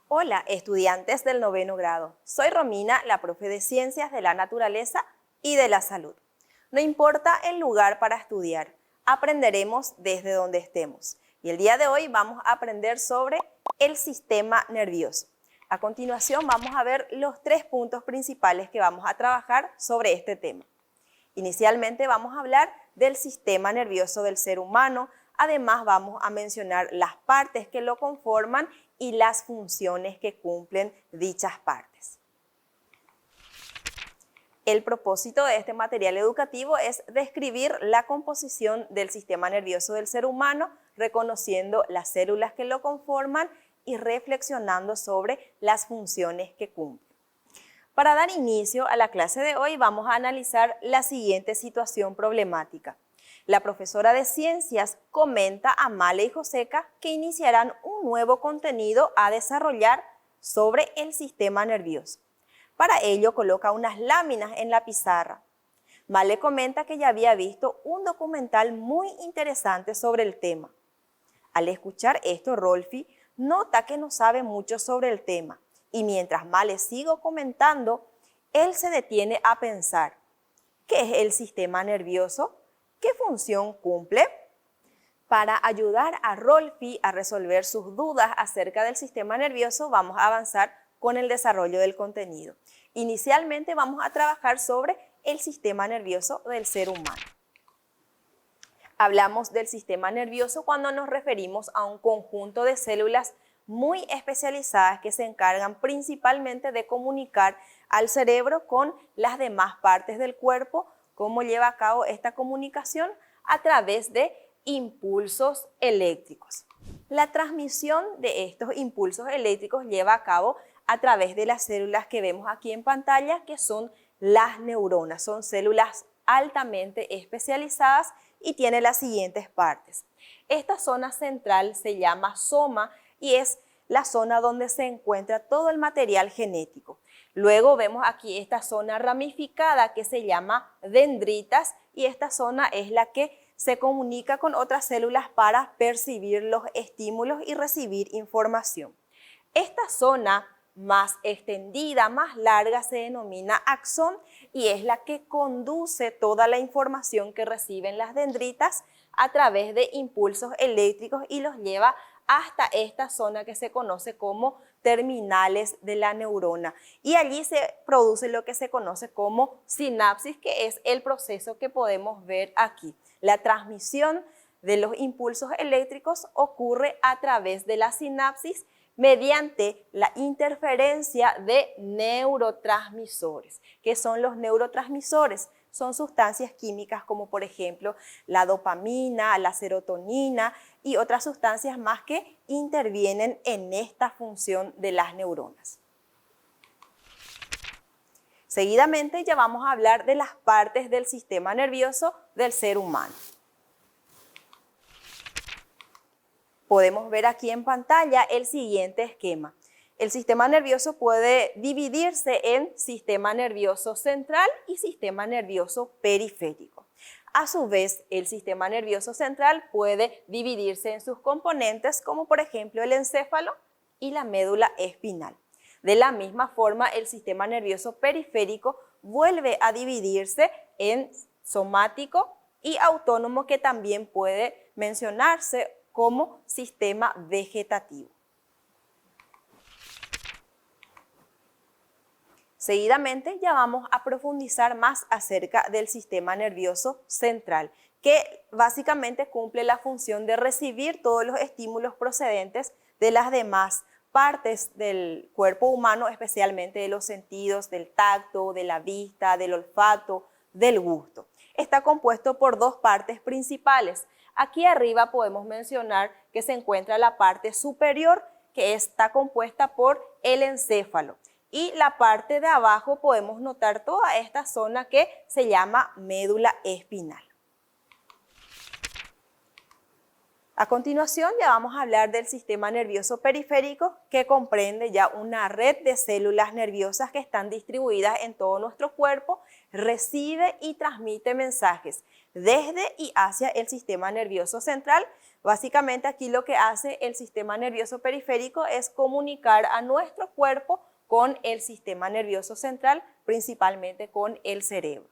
Hola, estudiantes del 9º grado. Soy Romina, la profe de Ciencias de la Naturaleza y de la Salud. No importa el lugar para estudiar, aprenderemos desde donde estemos. Y el día de hoy vamos a aprender sobre el sistema nervioso. A continuación vamos a ver los 3 puntos principales que vamos a trabajar sobre este tema. Inicialmente vamos a hablar del sistema nervioso del ser humano. Además vamos a mencionar las partes que lo conforman y las funciones que cumplen dichas partes. El propósito de este material educativo es describir la composición del sistema nervioso del ser humano, reconociendo las células que lo conforman y reflexionando sobre las funciones que cumplen. Para dar inicio a la clase de hoy vamos a analizar la siguiente situación problemática. La profesora de Ciencias comenta a Male y Joseca que iniciarán un nuevo contenido a desarrollar sobre el sistema nervioso. Para ello coloca unas láminas en la pizarra. Male comenta que ya había visto un documental muy interesante sobre el tema. Al escuchar esto, Rolfi nota que no sabe mucho sobre el tema y mientras Male sigue comentando, él se detiene a pensar: ¿qué es el sistema nervioso? ¿Qué función cumple? Para ayudar a Rolfi a resolver sus dudas acerca del sistema nervioso, vamos a avanzar con el desarrollo del contenido. Inicialmente vamos a trabajar sobre el sistema nervioso del ser humano. Hablamos del sistema nervioso cuando nos referimos a un conjunto de células muy especializadas que se encargan principalmente de comunicar al cerebro con las demás partes del cuerpo. ¿Cómo lleva a cabo esta comunicación? A través de impulsos eléctricos. La transmisión de estos impulsos eléctricos lleva a cabo a través de las células que vemos aquí en pantalla, que son las neuronas. Son células altamente especializadas y tiene las siguientes partes. Esta zona central se llama soma y es la zona donde se encuentra todo el material genético. Luego vemos aquí esta zona ramificada que se llama dendritas y esta zona es la que se comunica con otras células para percibir los estímulos y recibir información. Esta zona más extendida, más larga, se denomina axón y es la que conduce toda la información que reciben las dendritas a través de impulsos eléctricos y los lleva hasta esta zona que se conoce como terminales de la neurona. Y allí se produce lo que se conoce como sinapsis, que es el proceso que podemos ver aquí. La transmisión de los impulsos eléctricos ocurre a través de la sinapsis mediante la interferencia de neurotransmisores. ¿Qué son los neurotransmisores? Son sustancias químicas como por ejemplo la dopamina, la serotonina y otras sustancias más que intervienen en esta función de las neuronas. Seguidamente ya vamos a hablar de las partes del sistema nervioso del ser humano. Podemos ver aquí en pantalla el siguiente esquema. El sistema nervioso puede dividirse en sistema nervioso central y sistema nervioso periférico. A su vez, el sistema nervioso central puede dividirse en sus componentes, como por ejemplo el encéfalo y la médula espinal. De la misma forma, el sistema nervioso periférico vuelve a dividirse en somático y autónomo, que también puede mencionarse como sistema vegetativo. Seguidamente ya vamos a profundizar más acerca del sistema nervioso central, que básicamente cumple la función de recibir todos los estímulos procedentes de las demás partes del cuerpo humano, especialmente de los sentidos, del tacto, de la vista, del olfato, del gusto. Está compuesto por 2 partes principales. Aquí arriba podemos mencionar que se encuentra la parte superior, que está compuesta por el encéfalo. Y la parte de abajo podemos notar toda esta zona que se llama médula espinal. A continuación ya vamos a hablar del sistema nervioso periférico, que comprende ya una red de células nerviosas que están distribuidas en todo nuestro cuerpo, recibe y transmite mensajes desde y hacia el sistema nervioso central. Básicamente aquí lo que hace el sistema nervioso periférico es comunicar a nuestro cuerpo con el sistema nervioso central, principalmente con el cerebro.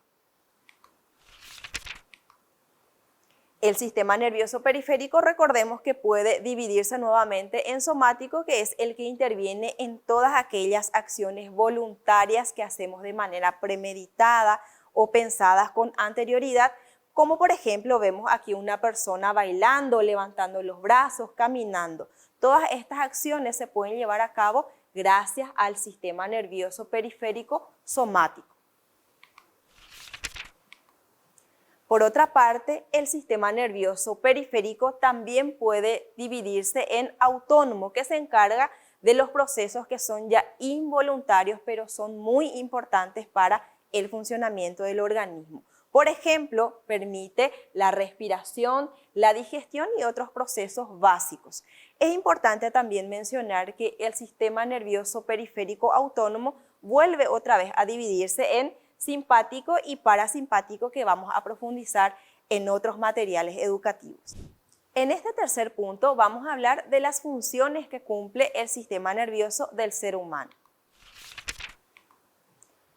El sistema nervioso periférico, recordemos que puede dividirse nuevamente en somático, que es el que interviene en todas aquellas acciones voluntarias que hacemos de manera premeditada o pensadas con anterioridad, como por ejemplo vemos aquí una persona bailando, levantando los brazos, caminando. Todas estas acciones se pueden llevar a cabo gracias al sistema nervioso periférico somático. Por otra parte, el sistema nervioso periférico también puede dividirse en autónomo, que se encarga de los procesos que son ya involuntarios, pero son muy importantes para el funcionamiento del organismo. Por ejemplo, permite la respiración, la digestión y otros procesos básicos. Es importante también mencionar que el sistema nervioso periférico autónomo vuelve otra vez a dividirse en simpático y parasimpático, que vamos a profundizar en otros materiales educativos. En este tercer punto vamos a hablar de las funciones que cumple el sistema nervioso del ser humano.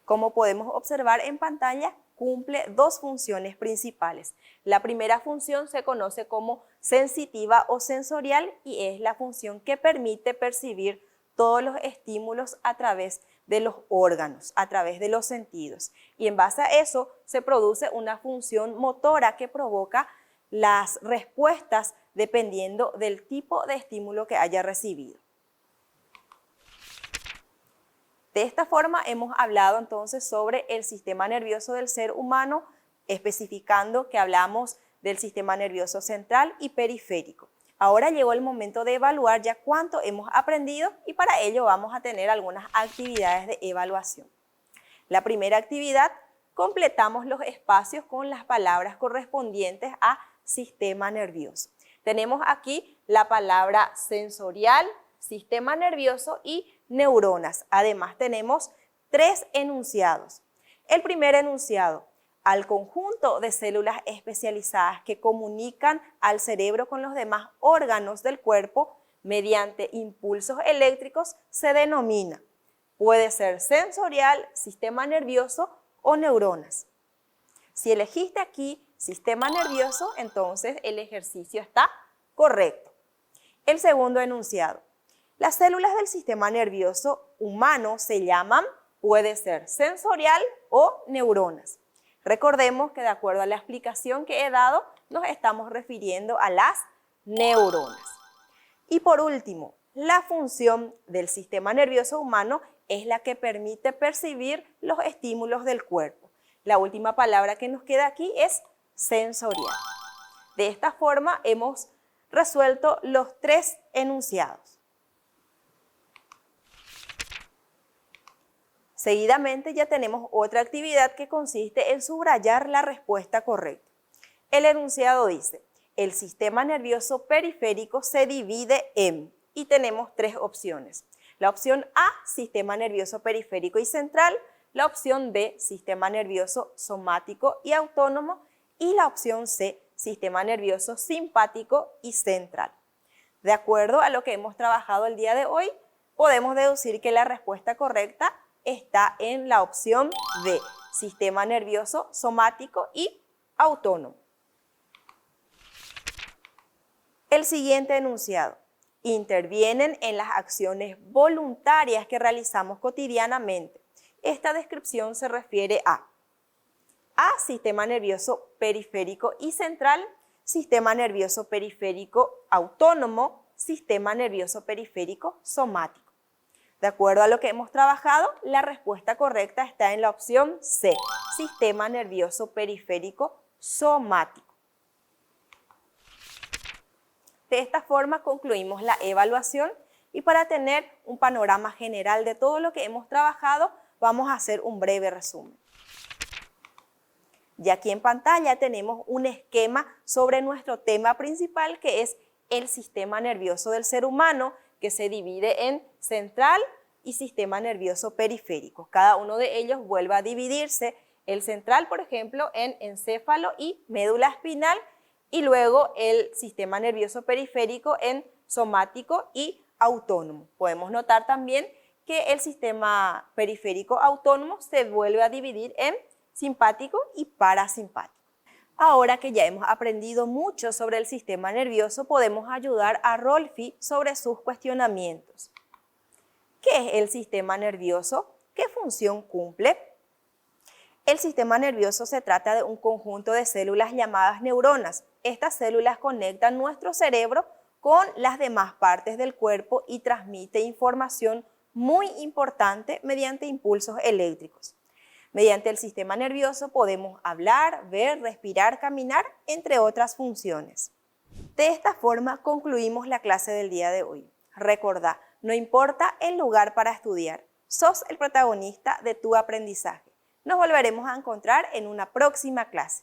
Como podemos observar en pantalla, cumple dos funciones principales. La primera función se conoce como sensitiva o sensorial y es la función que permite percibir todos los estímulos a través de los órganos, a través de los sentidos. Y en base a eso se produce una función motora que provoca las respuestas dependiendo del tipo de estímulo que haya recibido. De esta forma hemos hablado entonces sobre el sistema nervioso del ser humano, especificando que hablamos del sistema nervioso central y periférico. Ahora llegó el momento de evaluar ya cuánto hemos aprendido y para ello vamos a tener algunas actividades de evaluación. La primera actividad, completamos los espacios con las palabras correspondientes a sistema nervioso. Tenemos aquí la palabra sensorial, sistema nervioso y neuronas. Además tenemos 3 enunciados. El primer enunciado: al conjunto de células especializadas que comunican al cerebro con los demás órganos del cuerpo mediante impulsos eléctricos se denomina. Puede ser sensorial, sistema nervioso o neuronas. Si elegiste aquí sistema nervioso, entonces el ejercicio está correcto. El segundo enunciado: las células del sistema nervioso humano se llaman, puede ser sensorial o neuronas. Recordemos que de acuerdo a la explicación que he dado, nos estamos refiriendo a las neuronas. Y por último, la función del sistema nervioso humano es la que permite percibir los estímulos del cuerpo. La última palabra que nos queda aquí es sensorial. De esta forma hemos resuelto los 3 enunciados. Seguidamente ya tenemos otra actividad que consiste en subrayar la respuesta correcta. El enunciado dice: el sistema nervioso periférico se divide en, y tenemos 3 opciones. La opción A, sistema nervioso periférico y central; la opción B, sistema nervioso somático y autónomo; y la opción C, sistema nervioso simpático y central. De acuerdo a lo que hemos trabajado el día de hoy, podemos deducir que la respuesta correcta está en la opción D, sistema nervioso somático y autónomo. El siguiente enunciado: intervienen en las acciones voluntarias que realizamos cotidianamente. Esta descripción se refiere a sistema nervioso periférico y central, sistema nervioso periférico autónomo, sistema nervioso periférico somático. De acuerdo a lo que hemos trabajado, la respuesta correcta está en la opción C, sistema nervioso periférico somático. De esta forma concluimos la evaluación y para tener un panorama general de todo lo que hemos trabajado, vamos a hacer un breve resumen. Ya aquí en pantalla tenemos un esquema sobre nuestro tema principal, que es el sistema nervioso del ser humano, que se divide en central y sistema nervioso periférico. Cada uno de ellos vuelve a dividirse, el central, por ejemplo, en encéfalo y médula espinal, y luego el sistema nervioso periférico en somático y autónomo. Podemos notar también que el sistema periférico autónomo se vuelve a dividir en simpático y parasimpático. Ahora que ya hemos aprendido mucho sobre el sistema nervioso, podemos ayudar a Rolfi sobre sus cuestionamientos. ¿Qué es el sistema nervioso? ¿Qué función cumple? El sistema nervioso se trata de un conjunto de células llamadas neuronas. Estas células conectan nuestro cerebro con las demás partes del cuerpo y transmite información muy importante mediante impulsos eléctricos. Mediante el sistema nervioso podemos hablar, ver, respirar, caminar, entre otras funciones. De esta forma concluimos la clase del día de hoy. Recordá, no importa el lugar para estudiar, sos el protagonista de tu aprendizaje. Nos volveremos a encontrar en una próxima clase.